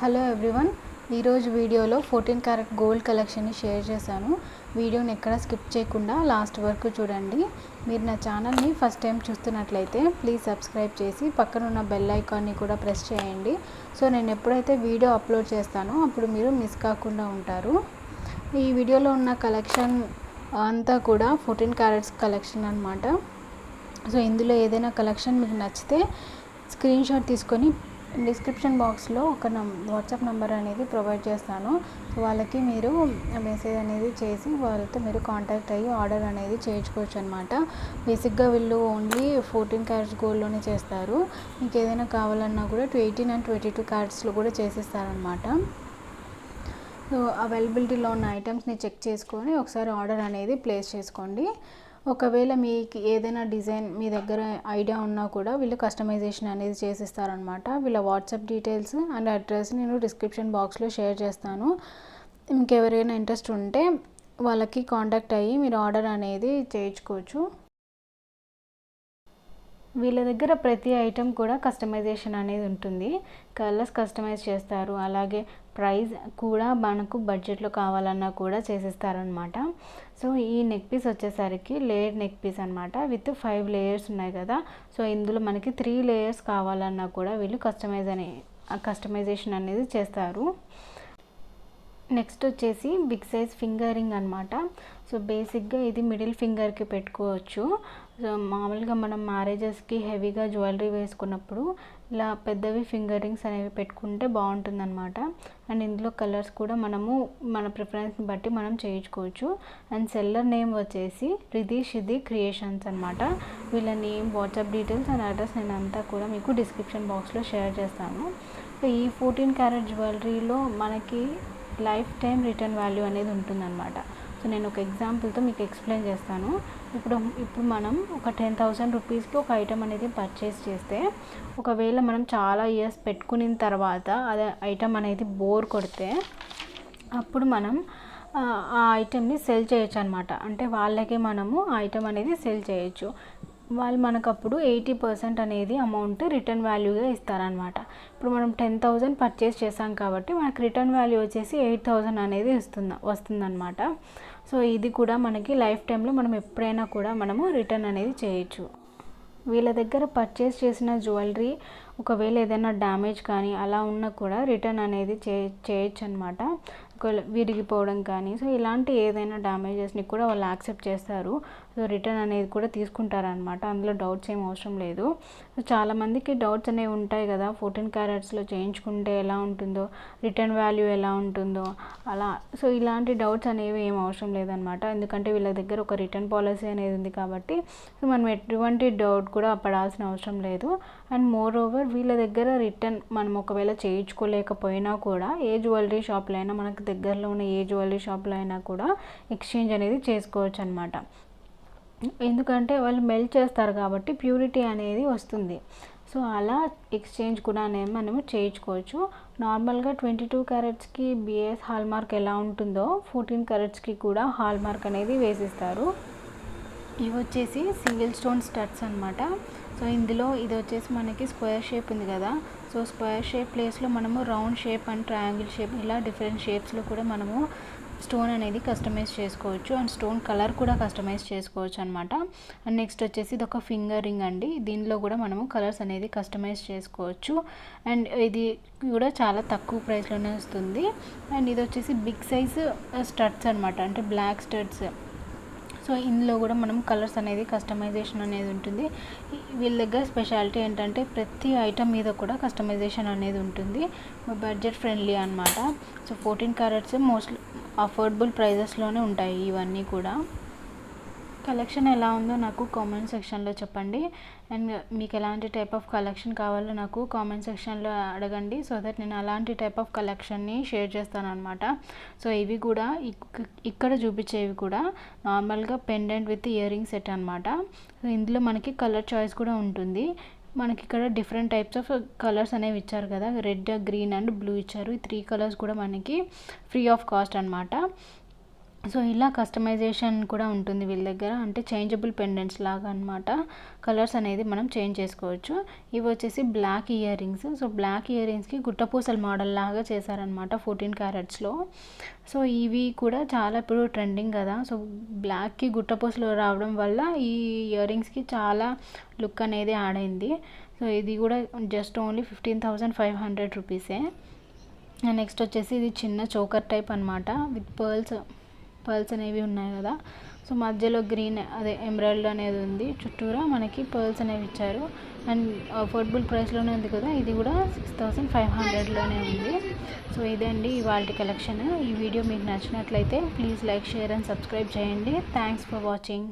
Hello everyone, ఈరోజు వీడియోలో 14 carat gold కలెక్షన్ని share చేశాను. వీడియోని ఎక్కడ స్కిప్ చేయకుండా లాస్ట్ వరకు చూడండి. మీరు నా ఛానల్ని ఫస్ట్ టైం చూస్తున్నట్లయితే ప్లీజ్ సబ్స్క్రైబ్ చేసి పక్కన ఉన్న బెల్ ఐకాన్ని కూడా ప్రెస్ చేయండి. సో నేను ఎప్పుడైతే వీడియో అప్లోడ్ చేస్తానో అప్పుడు మీరు మిస్ కాకుండా ఉంటారు. ఈ వీడియోలో ఉన్న కలెక్షన్ అంతా కూడా 14 క్యారెట్స్ కలెక్షన్ అన్నమాట. సో ఇందులో ఏదైనా కలెక్షన్ మీకు నచ్చితే స్క్రీన్ షాట్ తీసుకొని డిస్క్రిప్షన్ బాక్స్లో ఒక వాట్సాప్ నెంబర్ అనేది ప్రొవైడ్ చేస్తాను. వాళ్ళకి మీరు మెసేజ్ అనేది చేసి వాళ్ళతో మీరు కాంటాక్ట్ అయ్యి ఆర్డర్ అనేది చేయించుకోవచ్చు అనమాట. బేసిక్గా వీళ్ళు ఓన్లీ 14 క్యారెట్స్ గోల్డ్లోనే చేస్తారు. మీకు ఏదైనా కావాలన్నా కూడా 18 and 22 క్యారెట్స్లో కూడా చేసిస్తారనమాట. సో అవైలబిలిటీలో ఉన్న ఐటమ్స్ని చెక్ చేసుకొని ఒకసారి ఆర్డర్ అనేది ప్లేస్ చేసుకోండి. ఒకవేళ మీకు ఏదైనా డిజైన్ మీ దగ్గర ఐడియా ఉన్నా కూడా వీళ్ళు కస్టమైజేషన్ అనేది చేసిస్తారనమాట. వీళ్ళ వాట్సాప్ డీటెయిల్స్ అండ్ అడ్రస్ నేను డిస్క్రిప్షన్ బాక్స్లో షేర్ చేస్తాను. ఇంకెవరైనా ఇంట్రెస్ట్ ఉంటే వాళ్ళకి కాంటాక్ట్ అయ్యి మీరు ఆర్డర్ అనేది చేయించుకోవచ్చు. వీళ్ళ దగ్గర ప్రతి ఐటెం కూడా కస్టమైజేషన్ అనేది ఉంటుంది. కలర్స్ కస్టమైజ్ చేస్తారు, అలాగే ప్రైస్ కూడా మనకు బడ్జెట్లో కావాలన్నా కూడా చేసిస్తారనమాట. సో ఈ నెక్ పీస్ వచ్చేసరికి లేయర్ నెక్ పీస్ అనమాట. విత్ 5 లేయర్స్ ఉన్నాయి కదా. సో ఇందులో మనకి 3 లేయర్స్ కావాలన్నా కూడా వీళ్ళు కస్టమైజేషన్ అనేది చేస్తారు. నెక్స్ట్ వచ్చేసి బిగ్ సైజ్ ఫింగర్ రింగ్ అనమాట. సో బేసిక్గా ఇది మిడిల్ ఫింగర్కి పెట్టుకోవచ్చు. సో మామూలుగా మనం మ్యారేజెస్కి హెవీగా జ్యువెలరీ వేసుకున్నప్పుడు ఇలా పెద్దవి ఫింగర్ రింగ్స్ అనేవి పెట్టుకుంటే బాగుంటుందన్నమాట. అండ్ ఇందులో కలర్స్ కూడా మనము మన ప్రిఫరెన్స్ని బట్టి మనం చేయించుకోవచ్చు. అండ్ సెల్లర్ నేమ్ వచ్చేసి రిధిసిధి క్రియేషన్స్ అనమాట. వీళ్ళ name, WhatsApp details and address నేను అంతా కూడా మీకు డిస్క్రిప్షన్ బాక్స్లో షేర్ చేస్తాను. సో ఈ 14 క్యారెట్ జ్యువెలరీలో మనకి లైఫ్ టైం రిటర్న్ వాల్యూ అనేది ఉంటుందన్నమాట. సో నేను ఒక ఎగ్జాంపుల్తో మీకు ఎక్స్ప్లెయిన్ చేస్తాను. ఇప్పుడు మనం ఒక 10,000 రూపీస్కి ఒక ఐటమ్ అనేది పర్చేస్ చేస్తే, ఒకవేళ మనం చాలా ఇయర్స్ పెట్టుకున్న తర్వాత అదే ఐటమ్ అనేది బోర్ కొడితే అప్పుడు మనం ఆ ఐటమ్ని సెల్ చేయొచ్చు అనమాట. అంటే వాళ్ళకి మనము ఆ ఐటమ్ అనేది సెల్ చేయొచ్చు. వాళ్ళు మనకు అప్పుడు 80% అనేది అమౌంట్ రిటర్న్ వాల్యూగా ఇస్తారనమాట. ఇప్పుడు మనం 10,000 పర్చేస్ చేసాం కాబట్టి మనకు రిటర్న్ వాల్యూ వచ్చేసి 8,000 అనేది వస్తుందన్నమాట. సో ఇది కూడా మనకి లైఫ్ టైంలో మనం ఎప్పుడైనా కూడా మనము రిటర్న్ అనేది చేయొచ్చు. వీళ్ళ దగ్గర పర్చేస్ చేసిన జ్యువెలరీ ఒకవేళ ఏదైనా డ్యామేజ్ కానీ అలా ఉన్నా కూడా రిటర్న్ అనేది చేయొచ్చు అనమాట. విరిగిపోవడం కానీ సో ఇలాంటి ఏదైనా డ్యామేజెస్ని కూడా వాళ్ళు యాక్సెప్ట్ చేస్తారు. సో రిటర్న్ అనేది కూడా తీసుకుంటారనమాట. అందులో డౌట్స్ ఏం అవసరం లేదు. సో చాలామందికి డౌట్స్ అనేవి ఉంటాయి కదా, 14 క్యారెట్స్లో చేయించుకుంటే ఎలా ఉంటుందో, రిటర్న్ వాల్యూ ఎలా ఉంటుందో అలా. సో ఇలాంటి డౌట్స్ అనేవి ఏం అవసరం లేదనమాట. ఎందుకంటే వీళ్ళ దగ్గర ఒక రిటర్న్ పాలసీ అనేది ఉంది కాబట్టి సో మనం ఎటువంటి డౌట్ కూడా పడాల్సిన అవసరం లేదు. అండ్ మోర్ ఓవర్ వీళ్ళ దగ్గర రిటర్న్ మనం ఒకవేళ చేయించుకోలేకపోయినా కూడా ఏ జ్యువెలరీ షాప్లో అయినా, మనకు దగ్గరలో ఉన్న ఏ జ్యువెలరీ షాప్లో అయినా కూడా ఎక్స్చేంజ్ అనేది చేసుకోవచ్చు అనమాట. ఎందుకంటే వాళ్ళు మెల్ట్ చేస్తారు కాబట్టి ప్యూరిటీ అనేది వస్తుంది. సో అలా ఎక్స్చేంజ్ కూడా అనేది మనము చేయించుకోవచ్చు. నార్మల్గా 22 క్యారెట్స్కి బిఎస్ హాల్ మార్క్ ఎలా ఉంటుందో 14 క్యారెట్స్కి కూడా హాల్ మార్క్ అనేది వేసిస్తారు. ఇవి వచ్చేసి సింగిల్ స్టోన్ స్టడ్స్ అనమాట. సో ఇందులో ఇది వచ్చేసి మనకి స్క్వేర్ షేప్ ఉంది కదా. సో స్క్వేర్ షేప్ ప్లేస్లో మనము round shape and triangle shape ఇలా డిఫరెంట్ షేప్స్లో కూడా మనము స్టోన్ అనేది కస్టమైజ్ చేసుకోవచ్చు. అండ్ స్టోన్ కలర్ కూడా కస్టమైజ్ చేసుకోవచ్చు అనమాట. అండ్ నెక్స్ట్ వచ్చేసి ఇది ఒక ఫింగర్ రింగ్ అండి. దీనిలో కూడా మనము కలర్స్ అనేది కస్టమైజ్ చేసుకోవచ్చు. అండ్ ఇది కూడా చాలా తక్కువ ప్రైస్లోనే వస్తుంది. అండ్ ఇది వచ్చేసి బిగ్ సైజ్ స్టడ్స్ అనమాట, అంటే బ్లాక్ స్టడ్స్. సో ఇందులో కూడా మనం కలర్స్ అనేది కస్టమైజేషన్ అనేది ఉంటుంది. వీళ్ళ దగ్గర స్పెషాలిటీ ఏంటంటే ప్రతి ఐటమ్ మీద కూడా కస్టమైజేషన్ అనేది ఉంటుంది. బడ్జెట్ ఫ్రెండ్లీ అనమాట. సో 14 క్యారెట్స్ మోస్ట్లీ అఫోర్డబుల్ ప్రైజెస్లోనే ఉంటాయి ఇవన్నీ కూడా. కలెక్షన్ ఎలా ఉందో నాకు కామెంట్ సెక్షన్లో చెప్పండి. అండ్ మీకు ఎలాంటి టైప్ ఆఫ్ కలెక్షన్ కావాలో నాకు కామెంట్ సెక్షన్లో అడగండి. సో దట్ నేను అలాంటి టైప్ ఆఫ్ కలెక్షన్ని షేర్ చేస్తాను అనమాట. సో ఇవి కూడా ఇక్కడ చూపించేవి కూడా నార్మల్గా pendant with ear ring set అనమాట. సో ఇందులో మనకి కలర్ చాయిస్ కూడా ఉంటుంది. మనకి ఇక్కడ డిఫరెంట్ టైప్స్ ఆఫ్ కలర్స్ అనేవి ఇచ్చారు కదా, రెడ్, గ్రీన్ అండ్ బ్లూ ఇచ్చారు. ఈ 3 కలర్స్ కూడా మనకి ఫ్రీ ఆఫ్ కాస్ట్ అనమాట. సో ఇలా కస్టమైజేషన్ కూడా ఉంటుంది వీళ్ళ దగ్గర, అంటే చేంజబుల్ పెండెంట్స్ లాగా అనమాట. కలర్స్ అనేది మనం చేంజ్ చేసుకోవచ్చు. ఇవి వచ్చేసి black earrings. So black ear రింగ్స్కి గుట్టపూసల మోడల్ లాగా చేశారనమాట 14 క్యారెట్స్లో. సో ఇవి కూడా చాలా ఇప్పుడు ట్రెండింగ్ కదా. సో బ్లాక్కి గుట్టపూసలు రావడం వల్ల ఈ ఇయర్ రింగ్స్కి చాలా లుక్ అనేది యాడ్ అయింది. సో ఇది కూడా జస్ట్ ఓన్లీ 15,500 రూపీసే. నెక్స్ట్ వచ్చేసి ఇది చిన్న చోకర్ టైప్ అనమాట విత్ పర్ల్స్ అనేవి ఉన్నాయి కదా. సో మధ్యలో గ్రీన్ అదే ఎమరాల్డ్ అనేది ఉంది, చుట్టూరా మనకి పర్ల్స్ అనేవి ఇచ్చారు. అండ్ అఫోర్డబుల్ ప్రైస్లోనే ఉంది కదా. ఇది కూడా 6,500లోనే ఉంది. సో ఇదే అండి ఇవాల్టి కలెక్షన్. ఈ వీడియో మీకు నచ్చినట్లయితే please like, share and subscribe చేయండి. Thanks for watching.